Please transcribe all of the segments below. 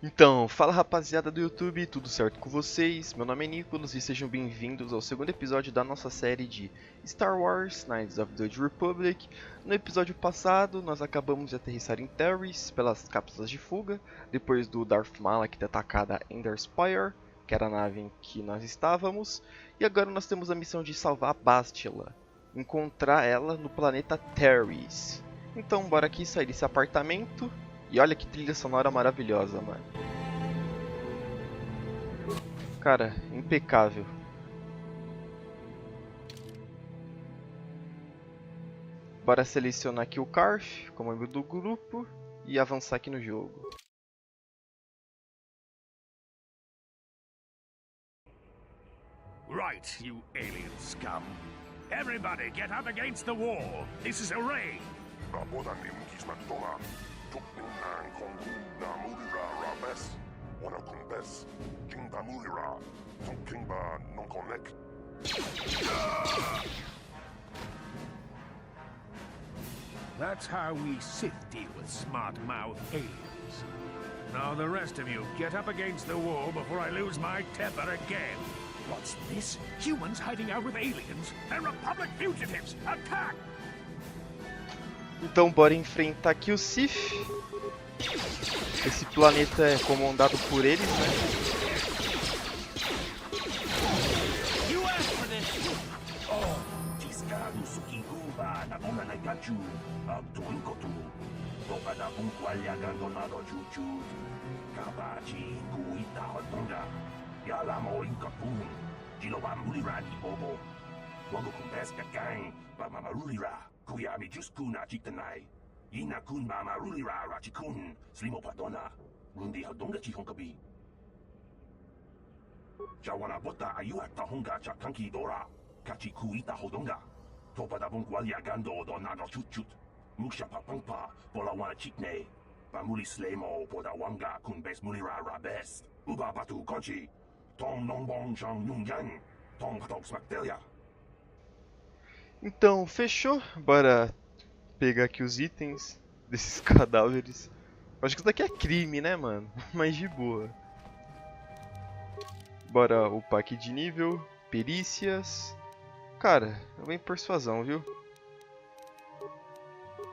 Então, fala rapaziada do YouTube, tudo certo com vocês? Meu nome é Nicolas e sejam bem-vindos ao segundo episódio da nossa série de Star Wars Knights of the Old Republic. No episódio passado, nós acabamos de aterrissar em Taris pelas cápsulas de fuga, depois do Darth Malak ter atacado a Endar Spire, que era a nave em que nós estávamos, e agora nós temos a missão de salvar a Bastila, encontrar ela no planeta Taris. Então, bora aqui sair desse apartamento. E olha que trilha sonora maravilhosa, mano. Cara, impecável. Bora selecionar aqui o Karf como membro do grupo e avançar aqui no jogo. Right, you alien scum. Everybody get up against the wall. This is a raid. That's how we Sith deal with smart-mouth aliens. Now the rest of you, get up against the wall before I lose my temper again. What's this? Humans hiding out with aliens? They're Republic fugitives! Attack! Então bora enfrentar aqui o Sith. Esse planeta é comandado por eles, né? Ina kun mama rulira rachikun slimo padona rundi hadonga chihonkabi Jawana bota ayua tahonga chakanki dora kachiku ita hodonga topada bongwalia gando donado chuchut muksha papangpa pola wana chikne pamuli slemo poda wanga kun bes mulira rabes uba batu konchi tom nongbong chang nungyang tom patok smaktelia. Então, fechou? Bora pegar aqui os itens desses cadáveres. Acho que isso daqui é crime, né, mano? Mas de boa. Bora upar aqui de nível. Perícias. Cara, eu vou em persuasão, viu?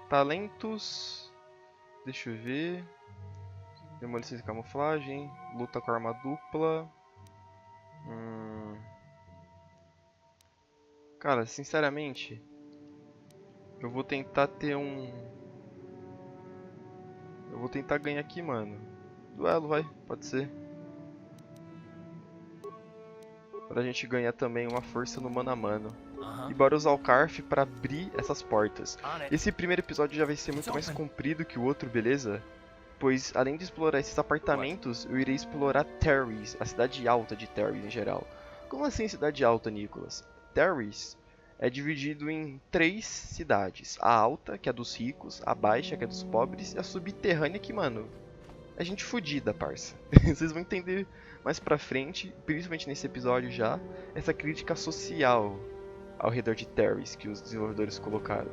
Talentos. Deixa eu ver. Demolição de camuflagem. Luta com arma dupla. Cara, sinceramente, eu vou tentar ter um... Eu vou tentar ganhar aqui, mano. Duelo, vai, pode ser. Pra gente ganhar também uma força no mano a mano. E bora usar o Karf pra abrir essas portas. Esse primeiro episódio já vai ser muito mais comprido que o outro, beleza? Pois, além de explorar esses apartamentos, eu irei explorar Taris, a cidade alta de Taris em geral. Como assim cidade alta, Nicolas? Taris é dividido em 3 cidades. A alta, que é dos ricos, a baixa, que é dos pobres, e a subterrânea, que, mano, é gente fodida, parça. Vocês vão entender mais pra frente, principalmente nesse episódio já, essa crítica social ao redor de Taris que os desenvolvedores colocaram.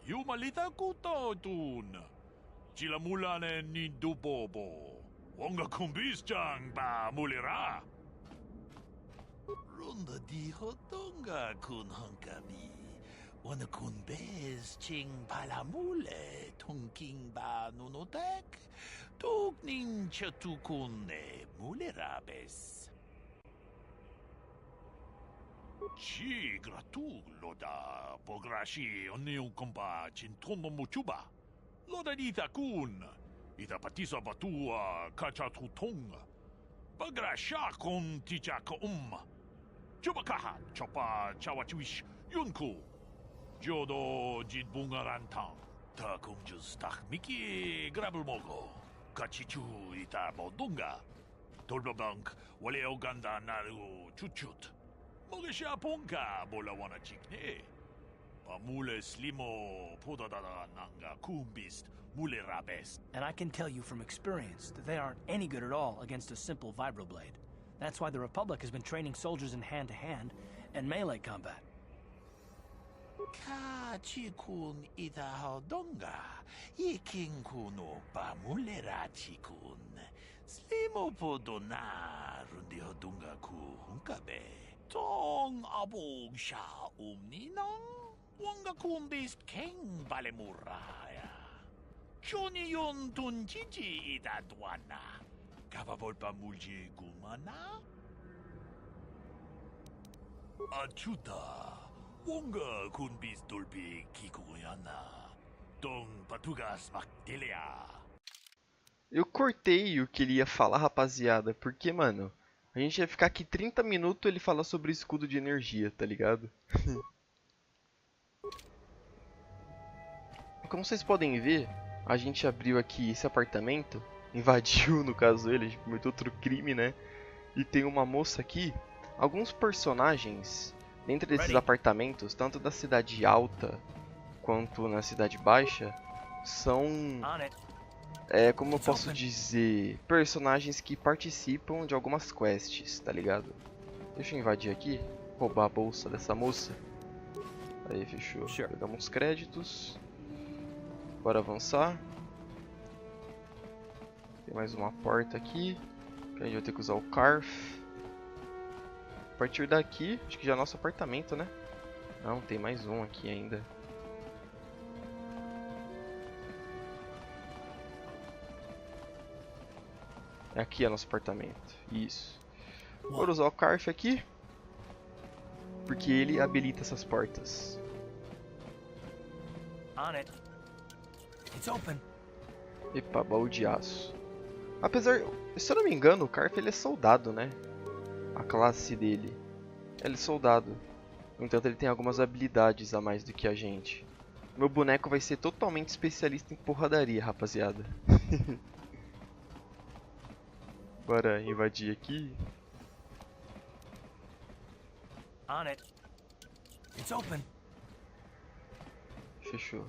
Yumalita kutotun. Chila mulane ni dubobo. Wonga kumbis-chang ba mulira. Runda di hodonga kun hankabi. Wana kun bez ching palamule. Tungking ba nunotek. Tugning chatukune mulirabes. Chi gratu loda pograshi oniu kompa chintono muchuba loda dita kun ita patisa batua kacha tutonga pagrasha kon tichaka chubakaha chopa chawachuish yunku jodo jidbungarantang ta kunjus takmiki grabulmogo kachichu ita bodunga tolbabank wale oganda naru chuchut Mogesha ponka bola wana chikne. Pamule slimo podadada nanga kumbist mule rabes. And I can tell you from experience that they aren't any good at all against a simple vibroblade. That's why the Republic has been training soldiers in hand-to-hand and melee combat. Kashyyyk idahadonga, ikinkuno pamulerachikun, slimopodonar rundihodunga ku hunkabe, tong abog sha umninang, wanga kumbis king balemuraya. Choniyon tunjiji idadwana, kapapol pamulji gumana? Achuta. Wonga kunbis dolbi kikuyana. Dong patugas mactelia. Eu cortei o que ele ia falar, rapaziada, porque, mano, a gente ia ficar aqui 30 minutos ele falar sobre o escudo de energia, tá ligado? Como vocês podem ver, a gente abriu aqui esse apartamento, invadiu, no caso ele, a gente cometeu outro crime, né? E tem uma moça aqui, alguns personagens dentro desses apartamentos, tanto da cidade alta quanto na cidade baixa, são, como eu posso dizer, personagens que participam de algumas quests, tá ligado? Deixa eu invadir aqui, roubar a bolsa dessa moça. Aí, fechou. Pegamos uns créditos. Bora avançar. Tem mais uma porta aqui, que a gente vai ter que usar o Carf. A partir daqui, acho que já é nosso apartamento, né? Não, tem mais um aqui ainda. Aqui é nosso apartamento. Isso. Vou usar o Carf aqui, porque ele habilita essas portas. Epa, baú de aço. Apesar, se eu não me engano, o Carf ele é soldado, né? A classe dele. Ele é soldado. No entanto, ele tem algumas habilidades a mais do que a gente. Meu boneco vai ser totalmente especialista em porradaria, rapaziada. Bora invadir aqui. Fechou.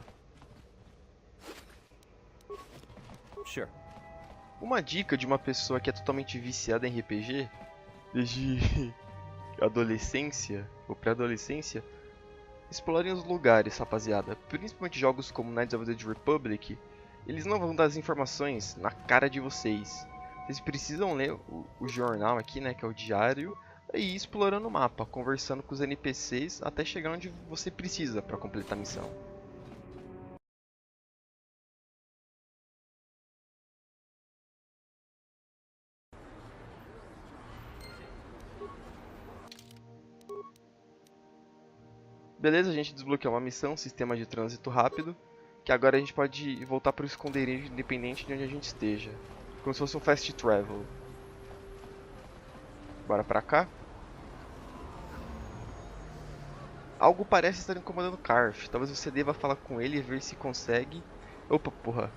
Uma dica de uma pessoa que é totalmente viciada em RPG, desde adolescência ou pré-adolescência, explorem os lugares, rapaziada. Principalmente jogos como Knights of the Republic, eles não vão dar as informações na cara de vocês. Vocês precisam ler o jornal aqui, né, que é o diário, e ir explorando o mapa, conversando com os NPCs até chegar onde você precisa para completar a missão. Beleza, a gente desbloqueou uma missão, sistema de trânsito rápido, que agora a gente pode voltar para o esconderijo independente de onde a gente esteja. Como se fosse um fast travel. Bora pra cá. Algo parece estar incomodando o Carf. Talvez você deva falar com ele e ver se consegue... Opa, porra.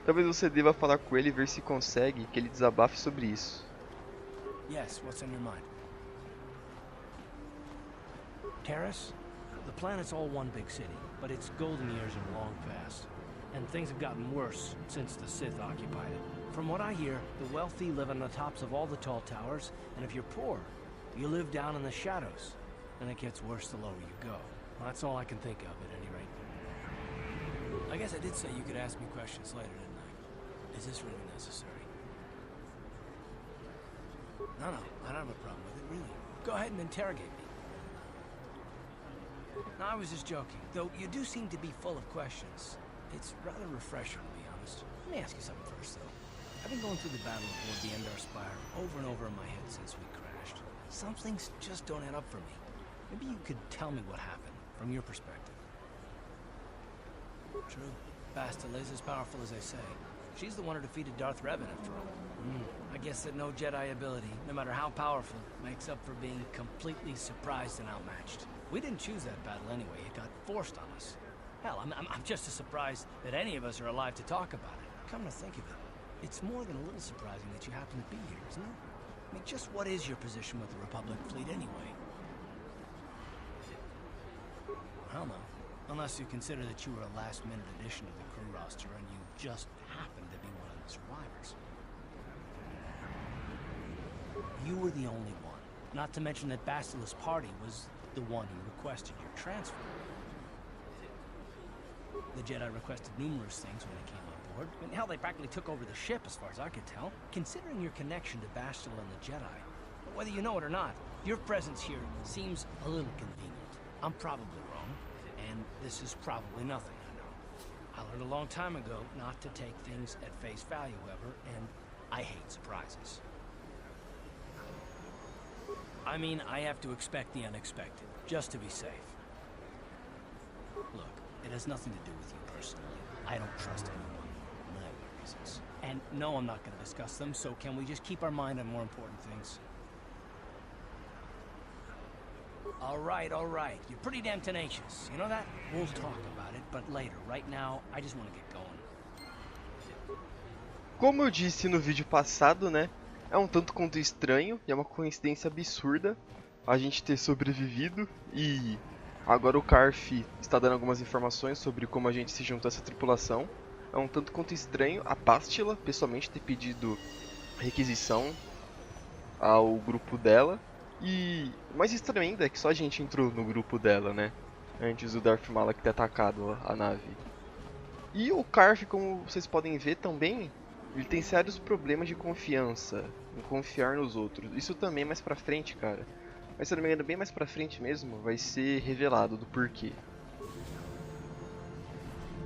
Talvez você deva falar com ele e ver se consegue que ele desabafe sobre isso. Yes, what's on your mind? Taris? The planet's all one big city, but its golden years are long past. And things have gotten worse since the Sith occupied it. From what I hear, the wealthy live on the tops of all the tall towers, and if you're poor, you live down in the shadows. And it gets worse the lower you go. Well, that's all I can think of, at any rate. I guess I did say you could ask me questions later, didn't I? Is this really necessary? No, I don't have a problem with it, really. Go ahead and interrogate me. No, I was just joking, though you do seem to be full of questions. It's rather refreshing, to be honest. Let me ask you something first, though. I've been going through the battle aboard the Endar Spire over and over in my head since we crashed. Some things just don't add up for me. Maybe you could tell me what happened, from your perspective. True. Bastila is as powerful as they say. She's the one who defeated Darth Revan, after all. I guess that no Jedi ability, no matter how powerful, makes up for being completely surprised and outmatched. We didn't choose that battle anyway. It got forced on us. Hell, I'm just as surprised that any of us are alive to talk about it. Come to think of it, it's more than a little surprising that you happen to be here, isn't it? I mean, just what is your position with the Republic fleet anyway? Hell no. Unless you consider that you were a last-minute addition to the crew roster and you just happened to be one of the survivors. You were the only one. Not to mention that Basila's party was the one who requested your transfer. The Jedi requested numerous things when they came on board. I mean, hell, they practically took over the ship as far as I could tell. Considering your connection to Bastila and the Jedi, whether you know it or not, your presence here seems a little convenient. I'm probably wrong, and this is probably nothing, I know. I learned a long time ago not to take things at face value, however, and I hate surprises. I mean, I have to expect the unexpected, just to be safe. Look, it has nothing to do with you personally. I don't trust anyone, many reasons. And no, I'm not going to discuss them, so can we just keep our mind on more important things? All right, you're pretty damn tenacious, you know that? We'll talk about it, but later. Right now, I just want to get going. Como eu disse no vídeo passado, né? É um tanto quanto estranho e é uma coincidência absurda a gente ter sobrevivido e agora o Karf está dando algumas informações sobre como a gente se juntou a essa tripulação. É um tanto quanto estranho a Bastila pessoalmente ter pedido requisição ao grupo dela. E o mais estranho ainda é que só a gente entrou no grupo dela, né? Antes do Darth Malak ter atacado a nave. E o Karf, como vocês podem ver também, ele tem sérios problemas de confiança, em confiar nos outros. Isso também mais pra frente, cara. Mas se não me engano, bem mais pra frente mesmo, vai ser revelado do porquê.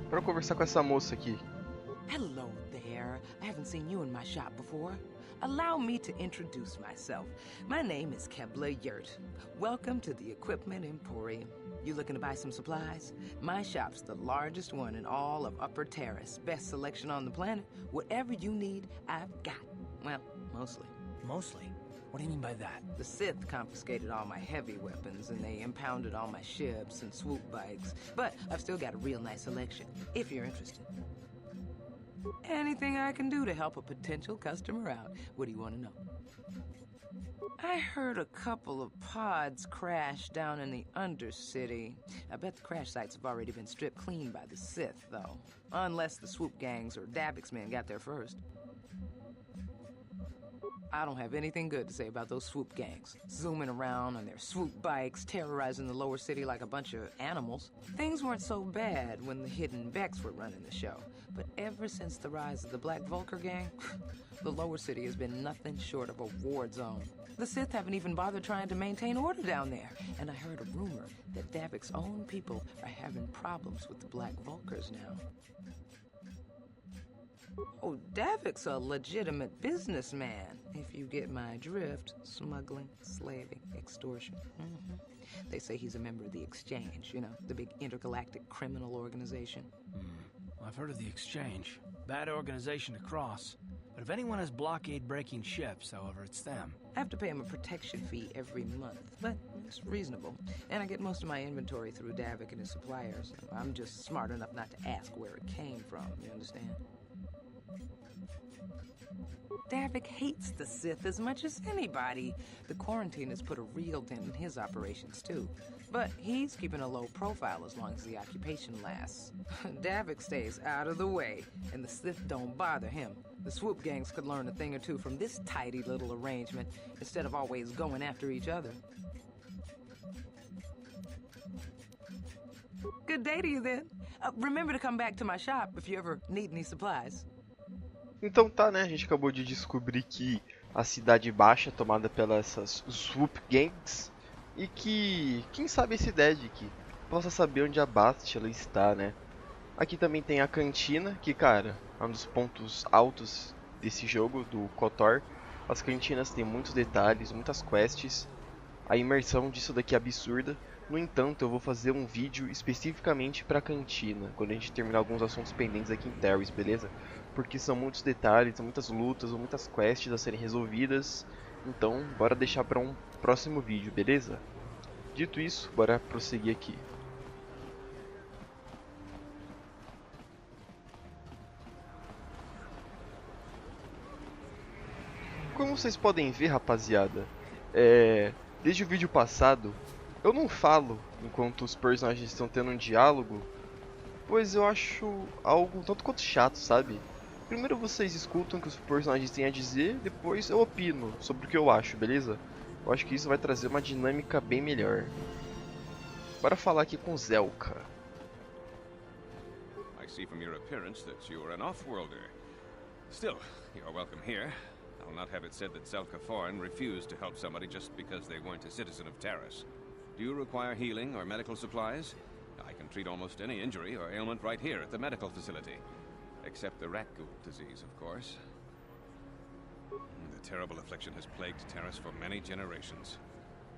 Pra conversar com essa moça aqui. Hello there. I haven't seen you in my shop before. Allow me to introduce myself. My name is Kebla Yurt. Welcome to the Equipment Emporium. You looking to buy some supplies? My shop's the largest one in all of Upper Taris. Best selection on the planet. Whatever you need, I've got. Well, mostly. Mostly? What do you mean by that? The Sith confiscated all my heavy weapons and they impounded all my ships and swoop bikes. But I've still got a real nice selection, if you're interested. Anything I can do to help a potential customer out. What do you want to know? I heard a couple of pods crash down in the Undercity. I bet the crash sites have already been stripped clean by the Sith, though. Unless the swoop gangs or Davix men got there first. I don't have anything good to say about those swoop gangs. Zooming around on their swoop bikes, terrorizing the lower city like a bunch of animals. Things weren't so bad when the Hidden Vex were running the show. But ever since the rise of the Black Vulcar gang, the lower city has been nothing short of a war zone. The Sith haven't even bothered trying to maintain order down there. And I heard a rumor that Davix's own people are having problems with the Black Vulcars now. Oh, Davix a legitimate businessman, if you get my drift. Smuggling, slaving, extortion. They say he's a member of the Exchange, you know, the big intergalactic criminal organization. I've heard of the Exchange. Bad organization to cross. But if anyone has blockade-breaking ships, however, it's them. I have to pay him a protection fee every month, but it's reasonable. And I get most of my inventory through Davik and his suppliers. I'm just smart enough not to ask where it came from, you understand? Davik hates the Sith as much as anybody. The quarantine has put a real dent in his operations, too. But he's keeping a low profile as long as the occupation lasts. Davik stays out of the way, and the Sith don't bother him. The swoop gangs could learn a thing or two from this tidy little arrangement, instead of always going after each other. Good day to you, then. Remember to come back to my shop if you ever need any supplies. Então tá, né? A gente acabou de descobrir que a cidade baixa é tomada pelas swoop gangs e que, quem sabe esse Dead que possa saber onde a Bastila está, né? Aqui também tem a cantina, que cara, é um dos pontos altos desse jogo, do KOTOR. As cantinas têm muitos detalhes, muitas quests, a imersão disso daqui é absurda. No entanto, eu vou fazer um vídeo especificamente para a cantina, quando a gente terminar alguns assuntos pendentes aqui em Taris, beleza? Porque são muitos detalhes, são muitas lutas, ou muitas quests a serem resolvidas. Então, bora deixar para um próximo vídeo, beleza? Dito isso, bora prosseguir aqui. Como vocês podem ver, rapaziada, desde o vídeo passado, eu não falo enquanto os personagens estão tendo um diálogo, pois eu acho algo tanto quanto chato, sabe? Primeiro vocês escutam o que os personagens têm a dizer, depois eu opino sobre o que eu acho, beleza? Eu acho que isso vai trazer uma dinâmica bem melhor. Bora falar aqui com Zelka. I see from your appearance that you're an off-worlder. Still, you're welcome here. I'll not have it said that Zelka Foreign refused to help somebody just because they weren't a citizen of Taris. Do you require healing or medical supplies? I can treat almost any injury or ailment right here at the medical facility. Except the rat ghoul disease, of course. The terrible affliction has plagued Taris for many generations.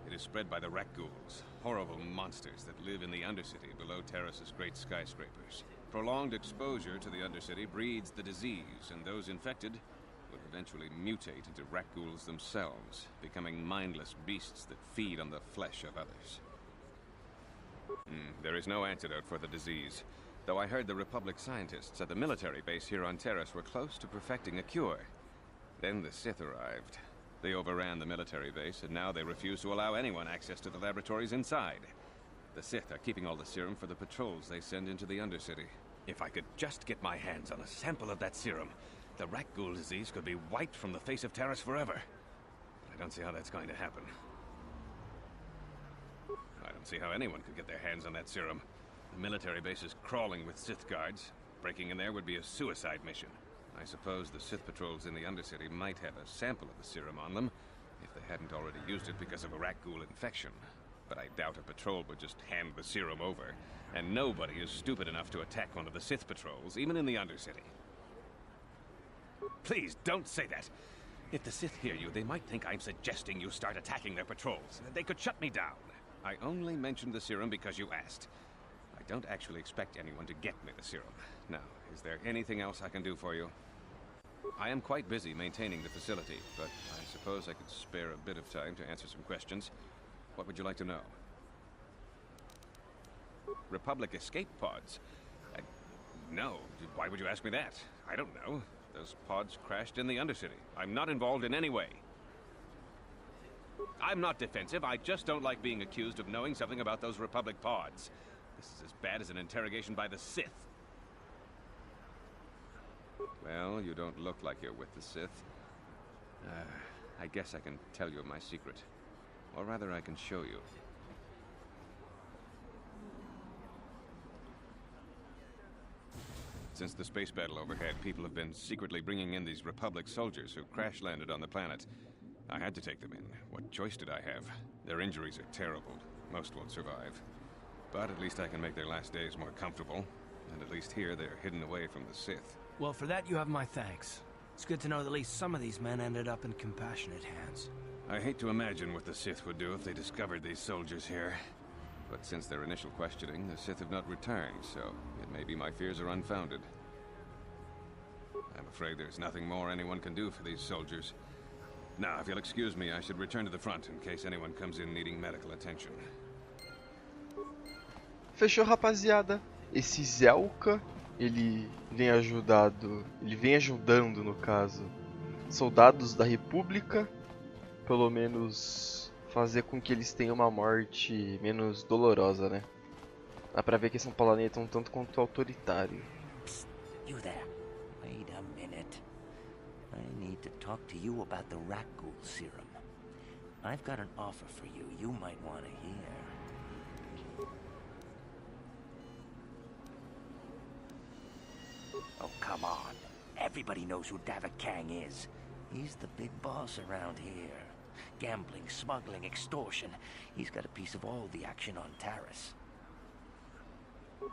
It is spread by the rat ghouls, horrible monsters that live in the Undercity below Taris's great skyscrapers. Prolonged exposure to the Undercity breeds the disease, and those infected will eventually mutate into rat ghouls themselves, becoming mindless beasts that feed on the flesh of others. There is no antidote for the disease, though I heard the Republic scientists at the military base here on Taris were close to perfecting a cure. Then the Sith arrived. They overran the military base, and now they refuse to allow anyone access to the laboratories inside. The Sith are keeping all the serum for the patrols they send into the Undercity. If I could just get my hands on a sample of that serum, the rat ghoul disease could be wiped from the face of Taris forever. But I don't see how that's going to happen. I don't see how anyone could get their hands on that serum. The military base is crawling with Sith guards. Breaking in there would be a suicide mission. I suppose the Sith patrols in the Undercity might have a sample of the serum on them, if they hadn't already used it because of a rat ghoul infection. But I doubt a patrol would just hand the serum over, and nobody is stupid enough to attack one of the Sith patrols, even in the Undercity. Please, don't say that. If the Sith hear you, they might think I'm suggesting you start attacking their patrols. They could shut me down. I only mentioned the serum because you asked. I don't actually expect anyone to get me the serum. Now, is there anything else I can do for you? I am quite busy maintaining the facility, but I suppose I could spare a bit of time to answer some questions. What would you like to know? Republic escape pods? No, why would you ask me that? I don't know. Those pods crashed in the Undercity. I'm not involved in any way. I'm not defensive, I just don't like being accused of knowing something about those Republic pods. This is as bad as an interrogation by the Sith. Well, you don't look like you're with the Sith. I guess I can tell you my secret. Or rather, I can show you. Since the space battle overhead, people have been secretly bringing in these Republic soldiers who crash-landed on the planet. I had to take them in. What choice did I have? Their injuries are terrible. Most won't survive. But at least I can make their last days more comfortable. And at least here, they're hidden away from the Sith. Well, for that you have my thanks. It's good to know that at least some of these men ended up in compassionate hands. I hate to imagine what the Sith would do if they discovered these soldiers here. But since their initial questioning, the Sith have not returned, so it may be my fears are unfounded. I'm afraid there's nothing more anyone can do for these soldiers. Now, if you'll excuse me, I should return to the front in case anyone comes in needing medical attention. Fechou, rapaziada. Esse Zelka, ele vem ajudando, no caso, soldados da República, pelo menos fazer com que eles tenham uma morte menos dolorosa, né? Dá pra ver que esse é um planeta um tanto quanto autoritário. Psst, you there. Wait a minute. I need to talk to you about the rat ghoul serum. I've got an offer for you might want to hear. Oh, come on. Everybody knows who Davik Kang is. He's the big boss around here. Gambling, smuggling, extortion. He's got a piece of all the action on Taris.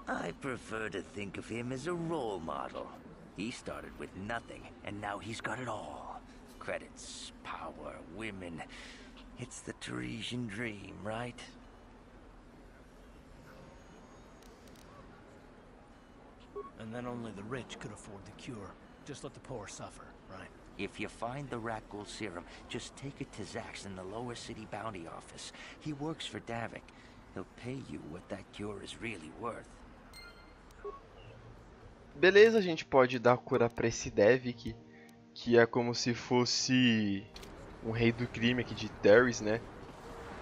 I prefer to think of him as a role model. He started with nothing, and now he's got it all. Credits, power, women. It's the Tarisian dream, right? And then only the rich could afford the cure. Just let the poor suffer, right? If you find the rat ghoul serum, just take it to Zax in the lower city bounty office. He works for Davik. He'll pay you what that cure is really worth. Beleza, a gente pode dar cura pra esse Davik, que é como se fosse um rei do crime aqui de Taris, né?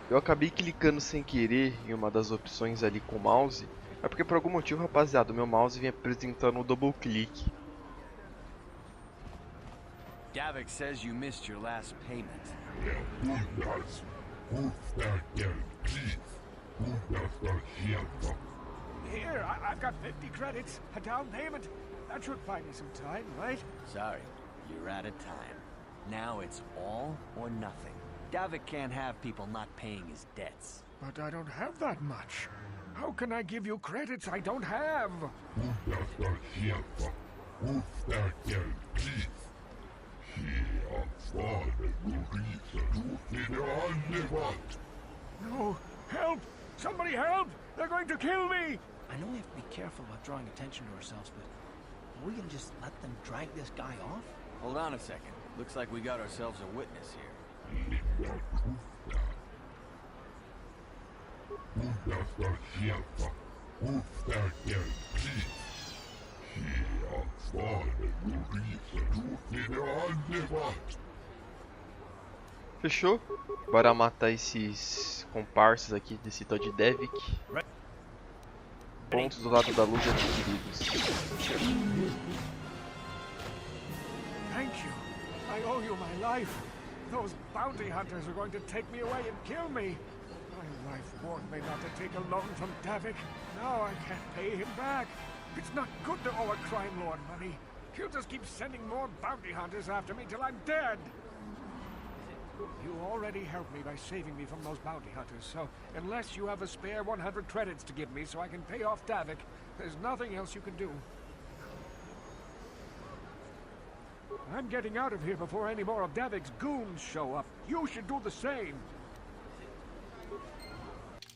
Eu acabei clicando sem querer em uma das opções ali com o mouse. É porque por algum motivo, rapaziada, o meu mouse vem apresentando um double clique. Davik says you missed your last payment. Here, I've got 50 credits, a down payment. That should buy me some time, right? Sorry, you're out of time. Now it's all or nothing. Davik can't have people not paying his debts. But I don't have that much. How can I give you credits I don't have? No, help! Somebody help! They're going to kill me! I know we have to be careful about drawing attention to ourselves, but are we gonna just let them drag this guy off? Hold on a second. Looks like we got ourselves a witness here. Fechou? Bora matar esses comparsas aqui desse tal de Davik. Pontos do lado da luz adquiridos. Thank you. I owe you my life. Those bounty hunters are going to take me away and kill me. My wife warned me not to take a loan from Davik. Now I can't pay him back. It's not good to owe a crime lord money. He'll just keep sending more bounty hunters after me till I'm dead. You already helped me by saving me from those bounty hunters, so unless you have a spare 100 credits to give me so I can pay off Davik, there's nothing else you can do. I'm getting out of here before any more of Davik's goons show up. You should do the same.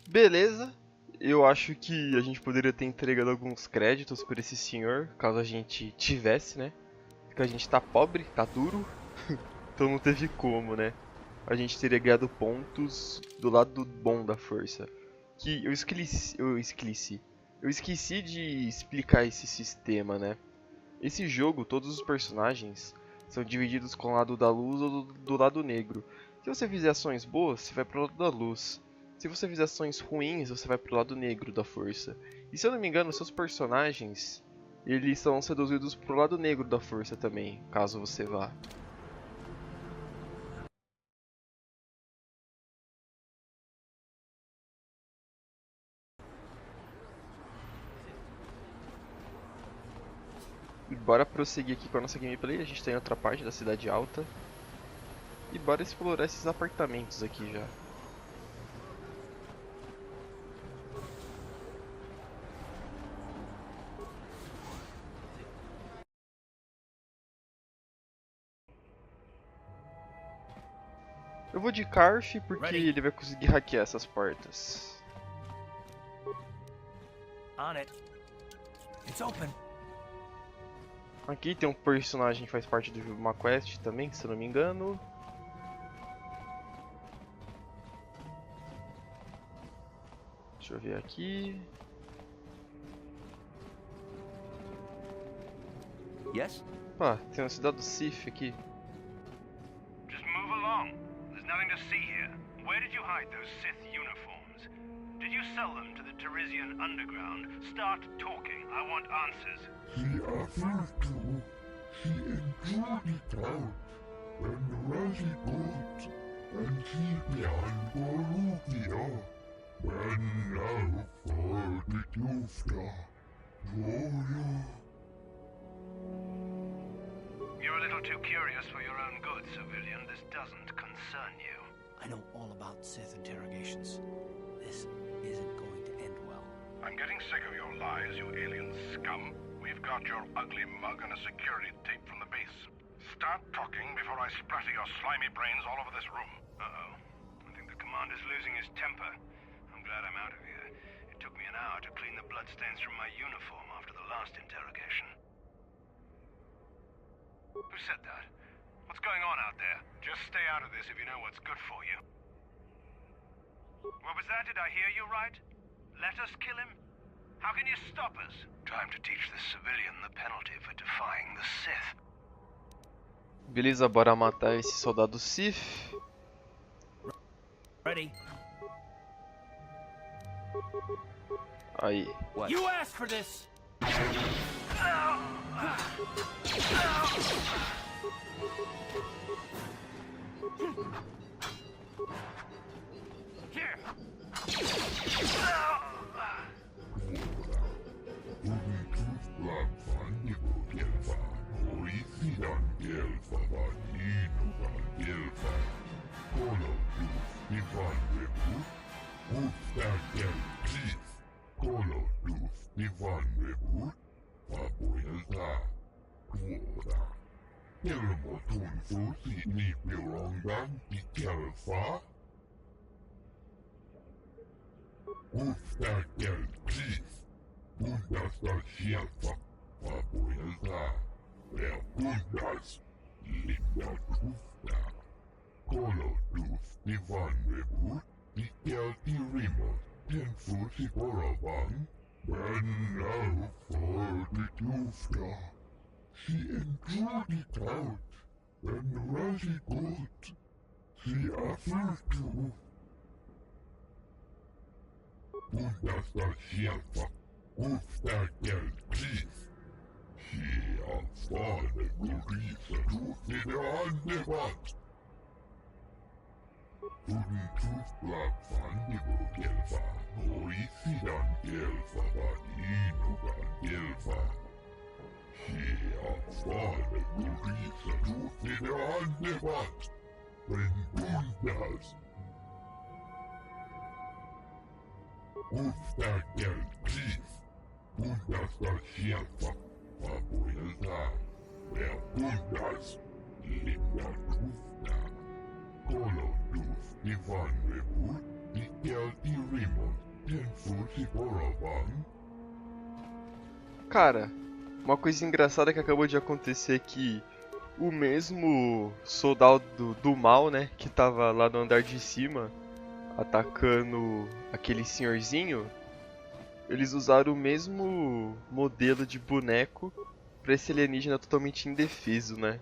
Beleza. Eu acho que a gente poderia ter entregado alguns créditos por esse senhor, caso a gente tivesse, né? Porque a gente tá pobre, tá duro, então não teve como, né? A gente teria ganhado pontos do lado bom da força. Que eu esqueci de explicar esse sistema, né? Esse jogo, todos os personagens são divididos com o lado da luz ou do lado negro. Se você fizer ações boas, você vai pro lado da luz. Se você fizer ações ruins, você vai pro lado negro da força. E se eu não me engano, seus personagens, eles são seduzidos pro lado negro da força também, caso você vá. Bora prosseguir aqui com a nossa gameplay, a gente tem outra parte da cidade alta. E bora explorar esses apartamentos aqui já. Eu vou de Karf porque ele vai conseguir hackear essas portas. On it. It's open. Aqui tem um personagem que faz parte do uma quest também, se eu não me engano. Deixa eu ver aqui. Yes? Opa, tem uma cidade do Sith aqui. Just move along. There's nothing to see here. Where did you hide those Sith uniforms? Did you sell them to the Tarisian underground? Start talking. I want answers. She offered to. She enjoyed it out. And really good. And keep me on Borugia. When now for the Dufta. You're a little too curious for your own good, civilian. This doesn't concern you. I know all about Sith interrogations. This isn't going to end well. I'm getting sick of your lies, you alien scum. We've got your ugly mug and a security tape from the base. Start talking before I splatter your slimy brains all over this room. Uh-oh. I think the commander's losing his temper. I'm glad I'm out of here. It took me an hour to clean the bloodstains from my uniform after the last interrogation. Who said that? What's going on out there? Just stay out of this if you know what's good for you. What was that? Did I hear you right? Let us kill him? How can you stop us? Time to teach this civilian the penalty for defying the Sith. Beleza, bora matar esse soldado Sith. Ready? Aí. What? You asked for this! Cara, uma coisa engraçada que acabou de acontecer é que o mesmo soldado do mal, né, que tava lá no andar de cima, atacando aquele senhorzinho, eles usaram o mesmo modelo de boneco pra esse alienígena totalmente indefeso, né?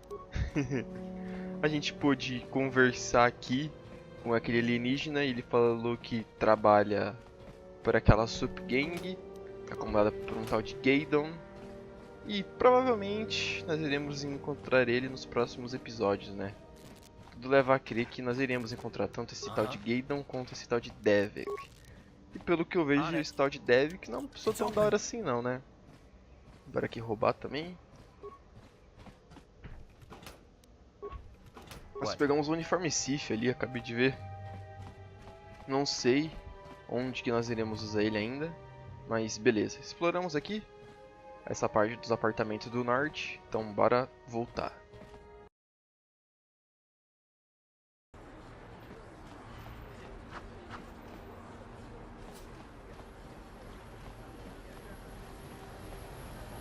A gente pôde conversar aqui com aquele alienígena e ele falou que trabalha por aquela subgang, acomodada por um tal de Gaydon. E provavelmente nós iremos encontrar ele nos próximos episódios, né? Tudo leva a crer que nós iremos encontrar tanto esse tal de Gaydon quanto esse tal de Devik. E pelo que eu vejo, esse tal de Devik não é uma pessoa tão da hora assim não, né? Bora aqui roubar também. Nós pegamos um uniforme Sith ali, acabei de ver. Não sei onde que nós iremos usar ele ainda, mas beleza. Exploramos aqui essa parte dos apartamentos do norte, então bora voltar.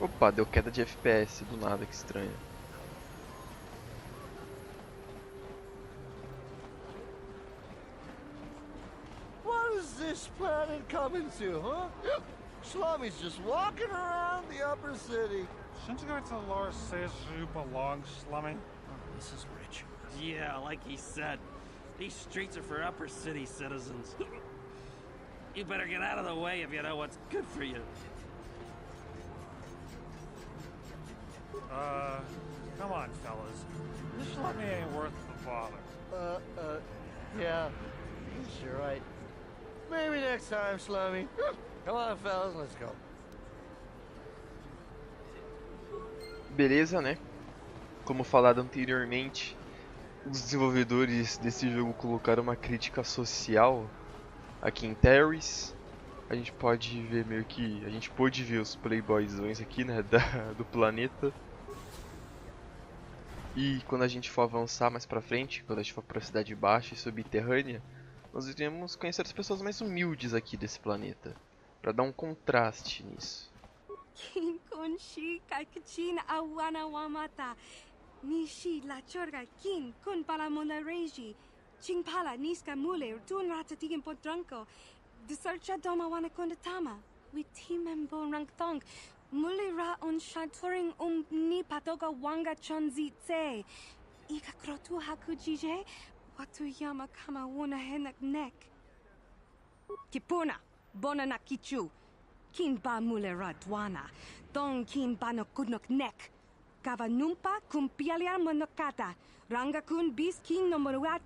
Opa, deu queda de FPS do nada, que estranho. What is this planet coming to, huh? Slummy's just walking around the upper city. Shouldn't you go to the lore says you belong, Slummy? Oh, this is rich. Yeah, like he said, these streets are for upper city citizens. You better get out of the way if you know what's good for you. Come on, fellas. This Slummy ain't worth the bother. Yeah. You're right. Maybe next time, Slummy. Come on, fellas, let's go. Beleza, né? Como falado anteriormente, os desenvolvedores desse jogo colocaram uma crítica social aqui em Taris. A gente pode ver meio que... A gente pôde ver os playboyzões aqui, né? Do planeta. E quando a gente for avançar mais pra frente, quando a gente for pra cidade baixa e subterrânea, nós iremos conhecer as pessoas mais humildes aqui desse planeta. Pra dar um contraste nisso. Konshi kakchin awana wamata. Nishi la chorga kin kun pala monareji. Chingpala niska mule tun ratatikin potranko. Desercha doma wana kondatama. Witimembo rangtong. Mule ra on shaturing ni patoga wanga chonzitse. Ika krotu hakujije. Watu yama kama wona henak nek. Kipuna. Bona na kichu. Kin ba mule ra dwana. Dong kin ba no kudnok nek. Kava numpa kumpialia monokata. Ranga kun bis king no moruat.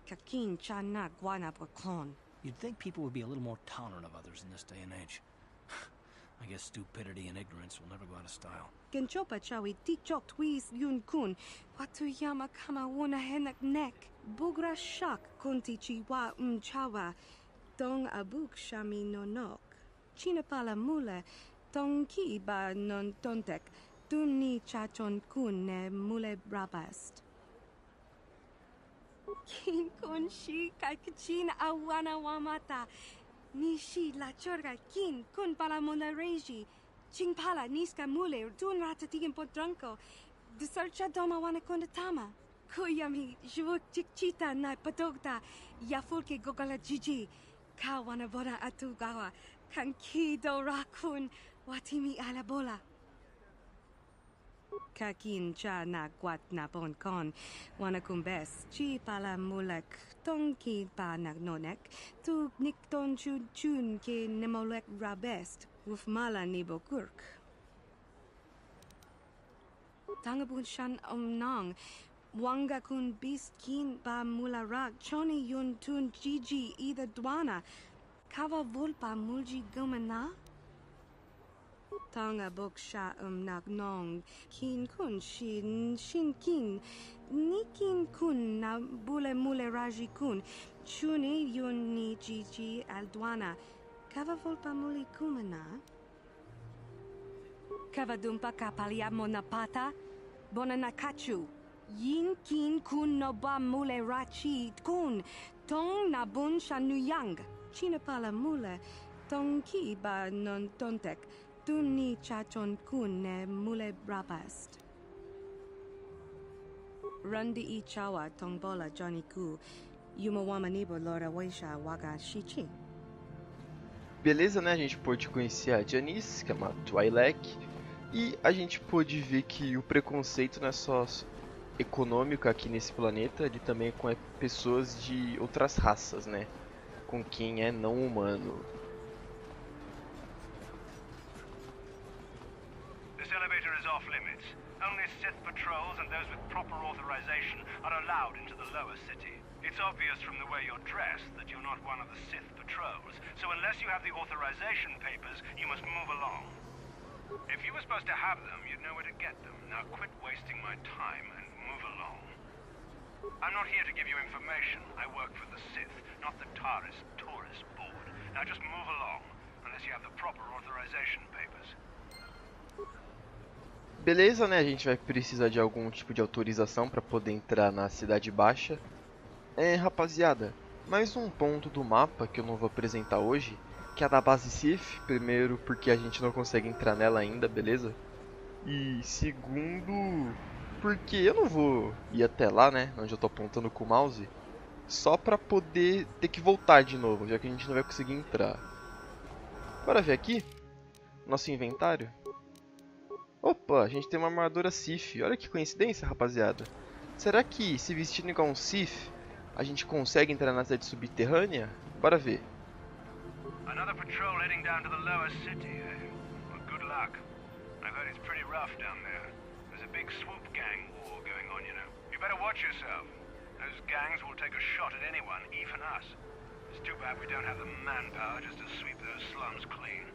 Kakin chana guana brakon. You'd think people would be a little more tolerant of others in this day and age. I guess stupidity and ignorance will never go out of style. Genchopa chawi tikchok twis yun kun. Watuyama kama wona henak nek. Bugra shak kunti chiwa chawa. Dong abuk shami nonok. Chinapala mula. Tong ki ba non tontek. Duni chachon kun ne mule brabast. Kin kun shi kakachin awana wamata. Nishi la chorga kin kun pala mona reji. Ching pala niska mule dun ratatigin podranko. Dusarcha doma wana kondatama. Kuyami jvuk chikchita na patogta. Yafulke gogala jiji. Kawana boda atugawa. Kankido rakun watimi alabola. Kakin cha na guat na bon kon. Wana kumbes chi pala mulek. Tonki pa nagnonek. Tu nikton chun chun ke nemolek rabest. Wuf mala nibo kurk. Tangabun shan omnong. Wanga kun bis kin ba mula rak. Choni yun tun jiji ida dwana. Kava vulpa mulji gumana. Tanga boksha nagnong. Kin kun shin kin. Nikin kun na bule mule raji kun. Chuni yun ni jiji aldwana. Kava volpa muli kumana. Kava dumpa kapalia monapata. Bona nakachu. Yin kin kun no ba mule rachi kun. Tong na bun shanuyang. Chinapala mule. Tong ki ba non tontek. Duni chachon kun ne mule brabast. Rundi I chawa tongbola Johnny Ku. Yumawama nibo lora waisha waga shichi. Beleza, né? A gente pôde conhecer a Janice, que é uma Twi'lek. E a gente pôde ver que o preconceito não é só econômico aqui nesse planeta. Ele também é com pessoas de outras raças, né? Com quem é não humano. Off-limits. Only Sith patrols and those with proper authorization are allowed into the lower city. It's obvious from the way you're dressed that you're not one of the Sith patrols, so unless you have the authorization papers, you must move along. If you were supposed to have them, you'd know where to get them. Now quit wasting my time and move along. I'm not here to give you information. I work for the Sith, not the Taris tourist board. Now just move along, unless you have the proper authorization papers. Beleza, né? A gente vai precisar de algum tipo de autorização para poder entrar na Cidade Baixa. Rapaziada, mais um ponto do mapa que eu não vou apresentar hoje, que é a da base Sith. Primeiro, porque a gente não consegue entrar nela ainda, beleza? E segundo, porque eu não vou ir até lá, né? Onde eu tô apontando com o mouse, só pra poder ter que voltar de novo, já que a gente não vai conseguir entrar. Bora ver aqui? Nosso inventário. Opa, a gente tem uma armadura Sith. Olha que coincidência, rapaziada. Será que, se vestindo igual um Sith, a gente consegue entrar na cidade subterrânea? Bora ver. Another patrol heading down to the lower city. Well, good luck. I've heard it's pretty rough down there. There's a big swoop gang war going on, you know. You better watch yourself. Those gangs will take a shot at anyone, even us. It's too bad we don't have the manpower just to sweep those slums clean.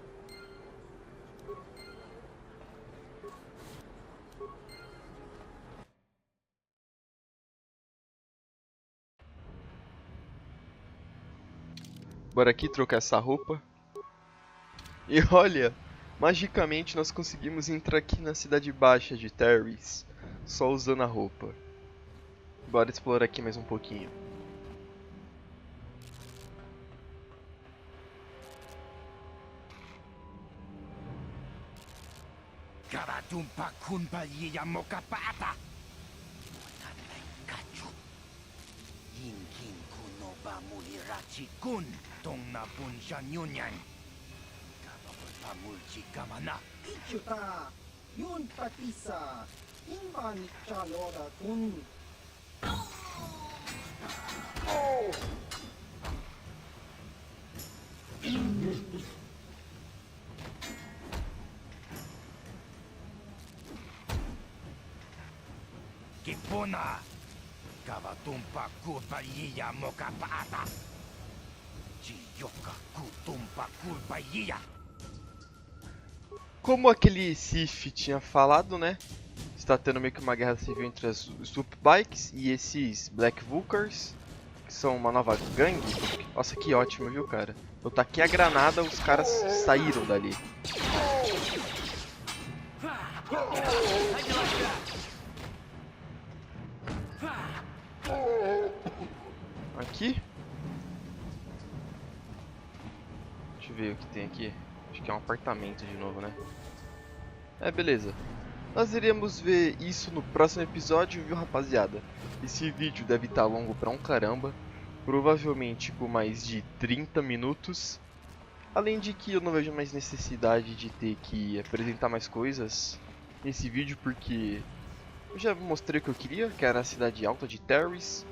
Bora aqui trocar essa roupa. E olha, magicamente nós conseguimos entrar aqui na Cidade Baixa de Taris, só usando a roupa. Bora explorar aqui mais um pouquinho. Karatumpa kunpa yiyamokapata. Yinkin kuno ba mulirachi kun tong na bunsha nyunyan. Kapapul pa mulchi kamana. Ichuta, yun patisa, imban chalora kun. Oh! Puna. Kavatumpa kurpaiya mokapaata. Chiyoka kutumpa kurpaiya. Como aquele Sif tinha falado, né? Está tendo meio que uma guerra civil entre as Swoop Bikes e esses Black Vulkars, que são uma nova gangue. Nossa, que ótimo, viu, cara? Eu taquei a granada, os caras saíram dali. Aqui? Deixa eu ver o que tem aqui. Acho que é um apartamento de novo, né? Beleza. Nós iremos ver isso no próximo episódio, viu, rapaziada? Esse vídeo deve estar longo pra um caramba. Provavelmente com mais de 30 minutos. Além de que eu não vejo mais necessidade de ter que apresentar mais coisas nesse vídeo, porque eu já mostrei o que eu queria, que era a cidade alta de Taris.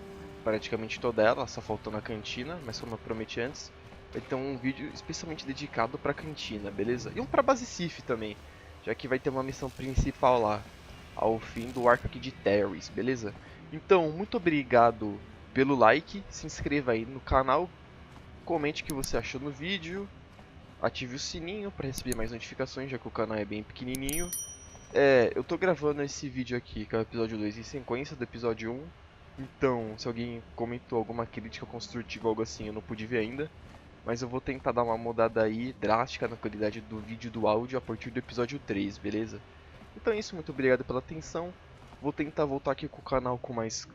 Praticamente toda ela, só faltando a cantina, mas como eu prometi antes, vai ter um vídeo especialmente dedicado pra cantina, beleza? E um pra base Sif também, já que vai ter uma missão principal lá, ao fim do arco aqui de Taris, beleza? Então, muito obrigado pelo like, se inscreva aí no canal, comente o que você achou no vídeo, ative o sininho para receber mais notificações, já que o canal é bem pequenininho. Eu tô gravando esse vídeo aqui, que é o episódio 2, em sequência do episódio 1, então se alguém comentou alguma crítica construtiva ou algo assim, eu não pude ver ainda. Mas eu vou tentar dar uma mudada aí drástica na qualidade do vídeo e do áudio a partir do episódio 3, beleza? Então é isso, muito obrigado pela atenção. Vou tentar voltar aqui com o canal com mais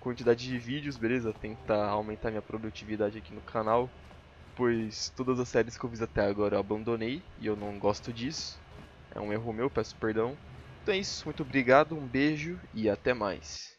quantidade de vídeos, beleza? Tentar aumentar minha produtividade aqui no canal, pois todas as séries que eu fiz até agora eu abandonei e eu não gosto disso. É um erro meu, peço perdão. Então é isso, muito obrigado, um beijo e até mais.